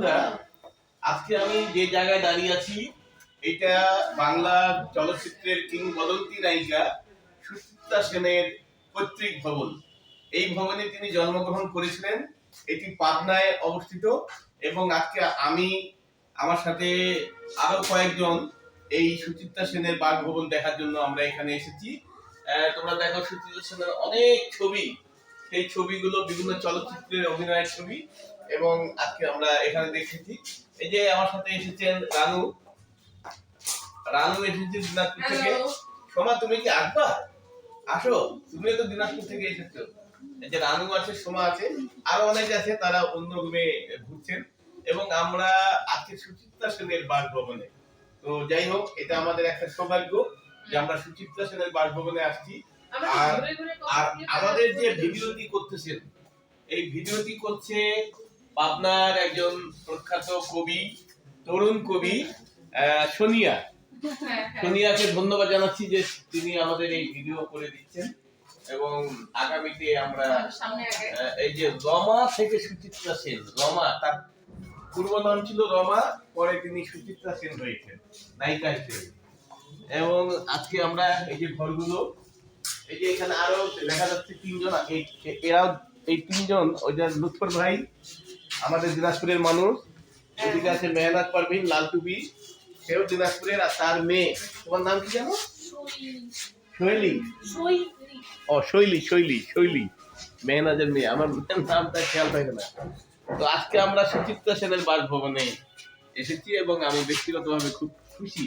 বন্ধুরা, আজকে আমি যে জায়গায় দাঁড়িয়ে আছি এটা বাংলা চলচ্চিত্রের কিংবদন্তি নায়িকা সুচিত্রা সেনের পৈতৃক ভবন। এই ভবনে তিনি জন্মগ্রহণ করেছিলেন। এটি পাবনায় অবস্থিত এবং আজকে আমি আমার সাথে আরো কয়েকজন এই সুচিত্রা সেনের বাসভবন দেখার জন্য আমরা এখানে এসেছি। তোমরা দেখো সুচিত্রা সেনের অনেক ছবি, সেই ছবিগুলো বিভিন্ন চলচ্চিত্রের অভিনয়ের ছবি এবং আজকে আমরা এখানে দেখেছি। এই যে আমার সাথে এসেছেন রানু। রানু এসেছে দিনাজপুর থেকে। সোমা, তুমি কি আসবা? আসো, তুমি তো দিনাজপুর থেকে এসেছো। এই যে রানু আছে, সোমা আছে, আরো অনেক আছে, তারা অন্য রুমে ঘুরছেন এবং আমরা আজকে সুচিত্রা সেনের বাসভবনে। তো যাই হোক, এটা আমাদের একটা সৌভাগ্য যে আমরা সুচিত্রা সেনের বাসভবনে আসছি। আর আমাদের যে ভিডিওটি করতেছেন, এই ভিডিওটি করছে পাবনার একজন প্রখ্যাত কবি, তরুণ কবি সোনিয়া। সোনিয়াকে ধন্যবাদ জানাচ্ছি যে তিনি আমাদের এই ভিডিও করে দিচ্ছেন এবং আগামীতে আমরা এই যে রমা থেকে সুচিত্রা সেন, রমা তার পূর্ব নাম ছিল রমা, পরে তিনি সুচিত্রা সেন হয়েছেন নায়িকা হিসেবে। এবং আজকে আমরা এই যে ঘরগুলো, এই যে এখানে আরো দেখা যাচ্ছে তিনজন, এরাও এই তিনজন, ওই যে লুৎফর ভাই আমাদের দিনাজপুরের মানুষ, ওদিকে আছে মেহনাত পারভিন লাল টুপি, সেও দিনাজপুরের, আর তার মেয়ে, তোমার নাম কি জানো? শৈলী। ও শৈলী, শৈলী, শৈলী মেহনাজের মেয়ে, আমার নামটা খেয়াল থাকে না। তো আজকে আমরা সুচিত্রা সেনের বাসভবনে এসেছি এবং আমি ব্যক্তিগতভাবে খুব খুশি